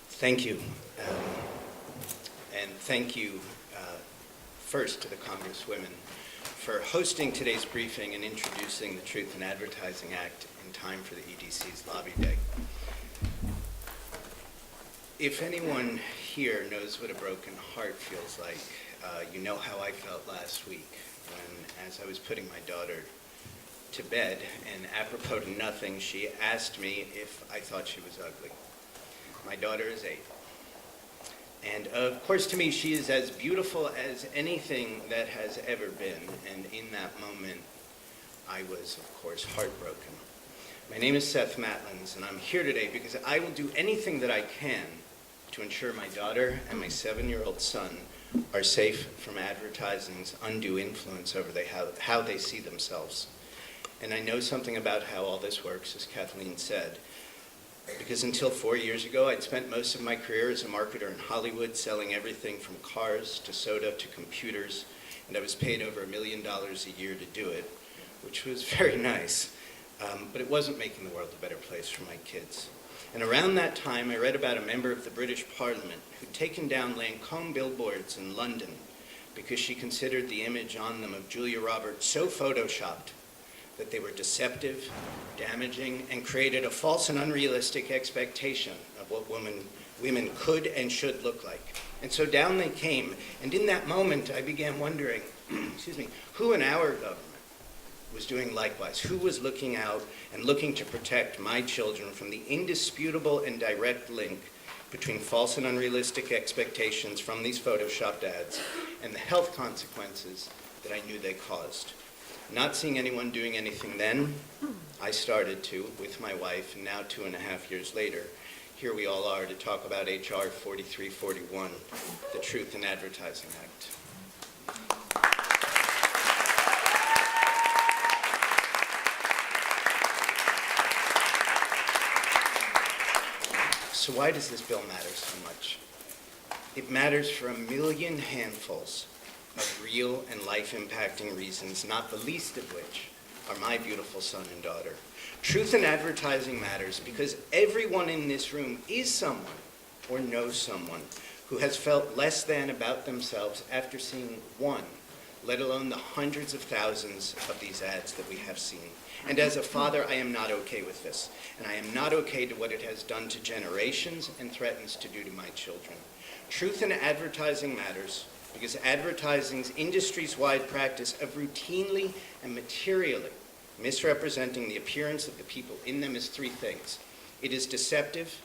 Thank you. And thank you first to the Congresswomen for hosting today's briefing and introducing the Truth in Advertising Act in time for the EDC's Lobby Day. If anyone here knows what a broken heart feels like, you know how I felt last week when, as I was putting my daughter to bed, and apropos to nothing, she asked me if I thought she was ugly. My daughter is 8. And of course, to me, she is as beautiful as anything that has ever been. And in that moment, I was, of course, heartbroken. My name is Seth Matlins, and I'm here today because I will do anything that I can to ensure my daughter and my 7-year-old son are safe from advertising's undue influence over how they see themselves. And I know something about how all this works, as Kathleen said, because until 4 years ago, I'd spent most of my career as a marketer in Hollywood, selling everything from cars to soda to computers, and I was paid over $1 million a year to do it, which was very nice, but it wasn't making the world a better place for my kids. And around that time, I read about a member of the British Parliament who'd taken down Lancome billboards in London because she considered the image on them of Julia Roberts so photoshopped that they were deceptive, damaging, and created a false and unrealistic expectation of what women could and should look like. And so down they came, and in that moment I began wondering, who in our government was doing likewise? Who was looking out and looking to protect my children from the indisputable and direct link between false and unrealistic expectations from these photoshopped ads and the health consequences that I knew they caused? Not seeing anyone doing anything then, I started to with my wife, and now 2.5 years later, here we all are to talk about HR 4341, the Truth in Advertising Act. So why does this bill matter so much? It matters for a million handfuls of real and life-impacting reasons, not the least of which are my beautiful son and daughter. Truth in advertising matters because everyone in this room is someone or knows someone who has felt less than about themselves after seeing one, let alone the hundreds of thousands of these ads that we have seen. And as a father, I am not okay with this. And I am not okay to what it has done to generations and threatens to do to my children. Truth in advertising matters because advertising's industries-wide practice of routinely and materially misrepresenting the appearance of the people in them is 3 things. It is deceptive,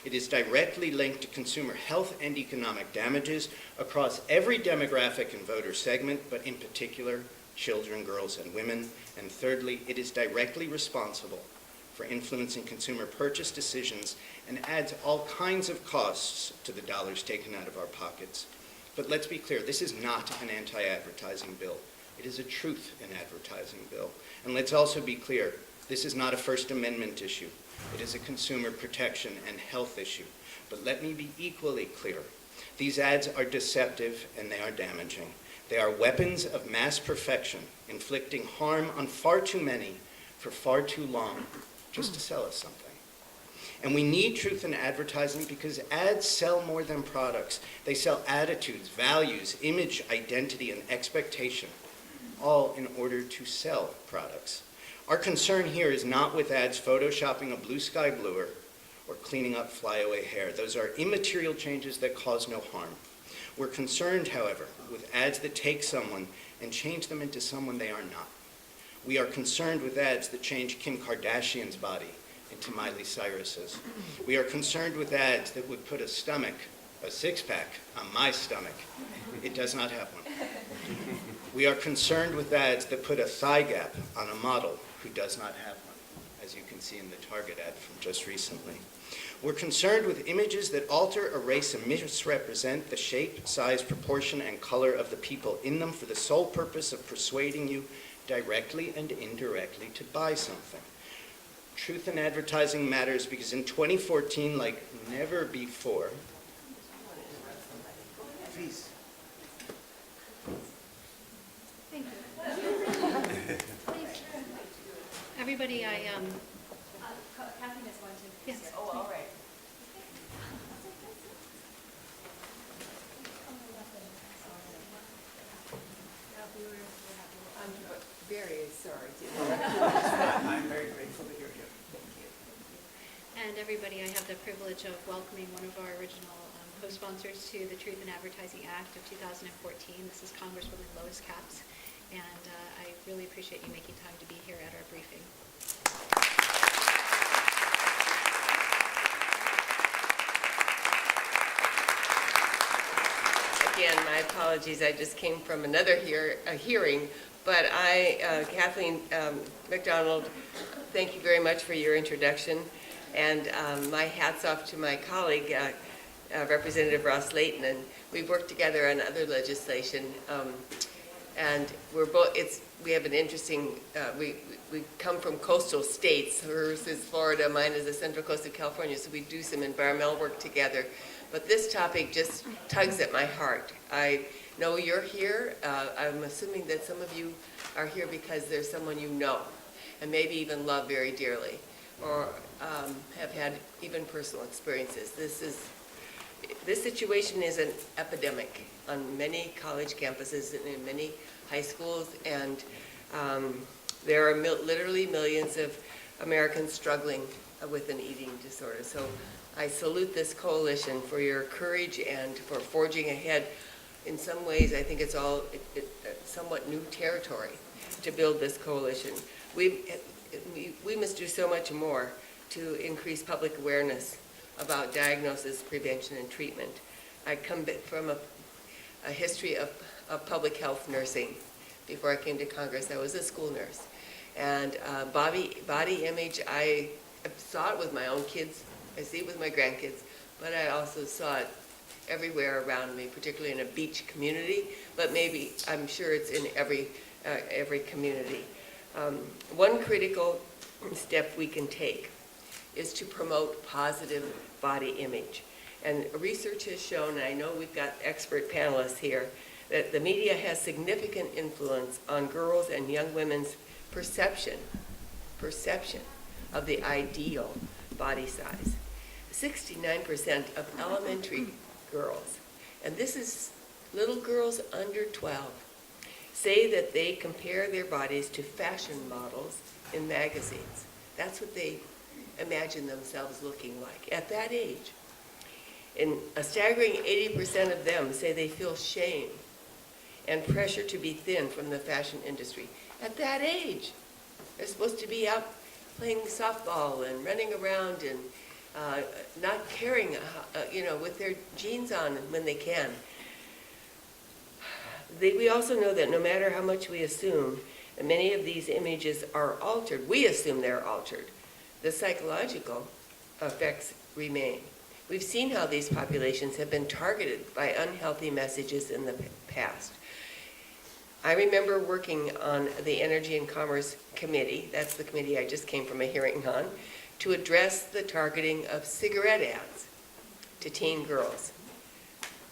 it is directly linked to consumer health and economic damages across every demographic and voter segment, but in particular, children, girls, and women. And thirdly, it is directly responsible for influencing consumer purchase decisions and adds all kinds of costs to the dollars taken out of our pockets. But let's be clear, this is not an anti-advertising bill. It is a truth in advertising bill. And let's also be clear, this is not a First Amendment issue. It is a consumer protection and health issue. But let me be equally clear. These ads are deceptive and they are damaging. They are weapons of mass perfection, inflicting harm on far too many for far too long just to sell us something. And we need truth in advertising because ads sell more than products. They sell attitudes, values, image, identity, and expectation, all in order to sell products. Our concern here is not with ads photoshopping a blue sky bluer or cleaning up flyaway hair. Those are immaterial changes that cause no harm. We're concerned, however, with ads that take someone and change them into someone they are not. We are concerned with ads that change Kim Kardashian's body into Miley Cyrus's. We are concerned with ads that would put a six-pack on my stomach. It does not have one. We are concerned with ads that put a thigh gap on a model who does not have one, as you can see in the Target ad from just recently. We're concerned with images that alter, erase, and misrepresent the shape, size, proportion, and color of the people in them for the sole purpose of persuading you directly and indirectly to buy something. Truth in advertising matters because in 2014, like never before, please. Thank you. Everybody, Kathy has one too. Yes. Oh, all right. everybody, I have the privilege of welcoming one of our original co-sponsors to the Truth in Advertising Act of 2014. This is Congresswoman Lois Capps, and I really appreciate you making time to be here at our briefing. Again, my apologies. I just came from another hearing, but Kathleen McDonald, thank you very much for your introduction, and my hat's off to my colleague, Representative Ross Layton, and we've worked together on other legislation, and we have an interesting, we come from coastal states. Hers is Florida, mine is the Central Coast of California, so we do some environmental work together. But this topic just tugs at my heart. I know you're here. I'm assuming that some of you are here because there's someone you know and maybe even love very dearly, or have had even personal experiences. This situation is an epidemic on many college campuses and in many high schools, and there are literally millions of Americans struggling with an eating disorder. So I salute this coalition for your courage and for forging ahead. In some ways, I think it's all somewhat new territory to build this coalition. We must do so much more to increase public awareness about diagnosis, prevention, and treatment. I come from a history of public health nursing. Before I came to Congress, I was a school nurse. And body image, I saw it with my own kids. I see it with my grandkids, but I also saw it everywhere around me, particularly in a beach community, but maybe, I'm sure it's in every community. One critical step we can take is to promote positive body image. And research has shown, and I know we've got expert panelists here, that the media has significant influence on girls and young women's perception of the ideal body size. 69% of elementary girls, and this is little girls under 12, say that they compare their bodies to fashion models in magazines. That's what they imagine themselves looking like at that age. And a staggering 80% of them say they feel shame and pressure to be thin from the fashion industry at that age. They're supposed to be out playing softball and running around and not caring, with their jeans on when they can. We also know that no matter how much we assume that many of these images are altered, we assume they're altered, the psychological effects remain. We've seen how these populations have been targeted by unhealthy messages in the past. I remember working on the Energy and Commerce Committee, that's the committee I just came from a hearing on, to address the targeting of cigarette ads to teen girls.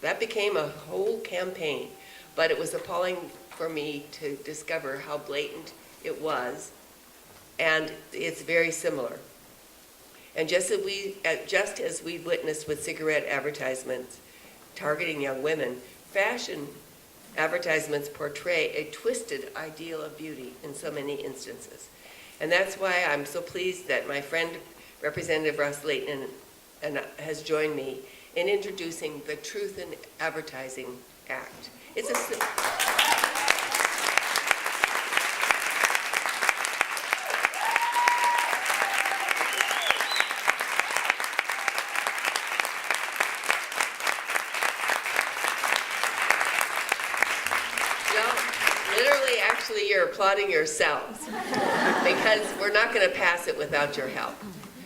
That became a whole campaign, but it was appalling for me to discover how blatant it was, and it's very similar. And just as we witnessed with cigarette advertisements targeting young women, fashion advertisements portray a twisted ideal of beauty in so many instances. And that's why I'm so pleased that my friend, Representative Ross Layton, has joined me in introducing the Truth in Advertising Act. It's a you're applauding yourselves because we're not going to pass it without your help.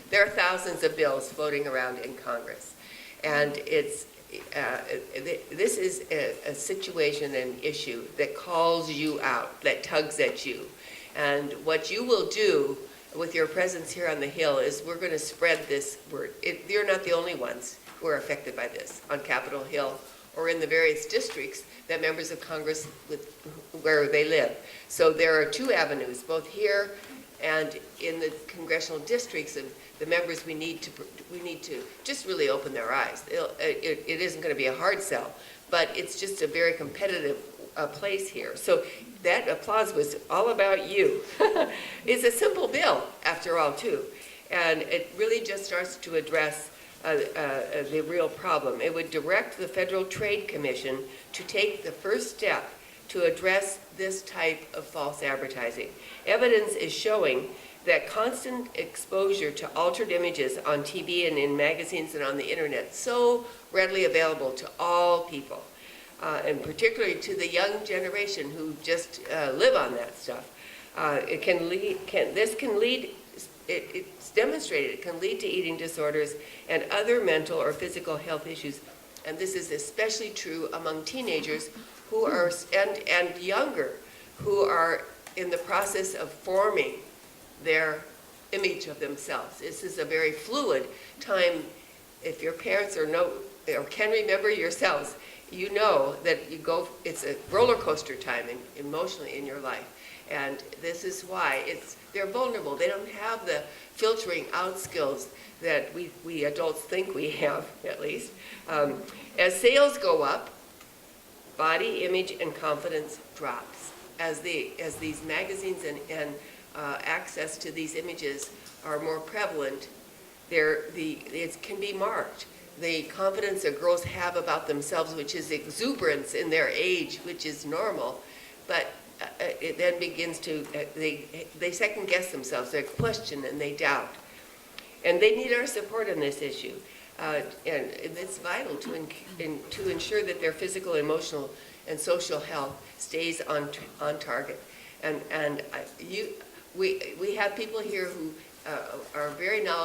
There are thousands of bills floating around in Congress, and this is a situation and issue that calls you out, that tugs at you. And what you will do with your presence here on the Hill is we're going to spread this word. You're not the only ones who are affected by this on Capitol Hill or in the various districts that members of Congress where they live. So there are two avenues, both here and in the congressional districts, and the members we need to just really open their eyes. It isn't going to be a hard sell, but it's just a very competitive place here. So that applause was all about you. It's a simple bill, after all, too. And it really just starts to address the real problem. It would direct the Federal Trade Commission to take the first step to address this type of false advertising. Evidence is showing that constant exposure to altered images on TV and in magazines and on the internet, so readily available to all people, and particularly to the young generation who just live on that stuff. It's demonstrated it can lead to eating disorders and other mental or physical health issues. And this is especially true among teenagers who are, and younger, who are in the process of forming their image of themselves. This is a very fluid time. If your parents or can remember yourselves, you know that it's a roller coaster time emotionally in your life. And this is why they're vulnerable. They don't have the filtering out skills that we adults think we have, at least. As sales go up, body image and confidence drops. As these magazines and access to these images are more prevalent, it can be marked. The confidence that girls have about themselves, which is exuberance in their age, which is normal, but it then begins to, they second guess themselves, they question and they doubt. And they need our support on this issue. And it's vital to ensure that their physical, emotional, and social health stays on target. And we have people here who are very knowledgeable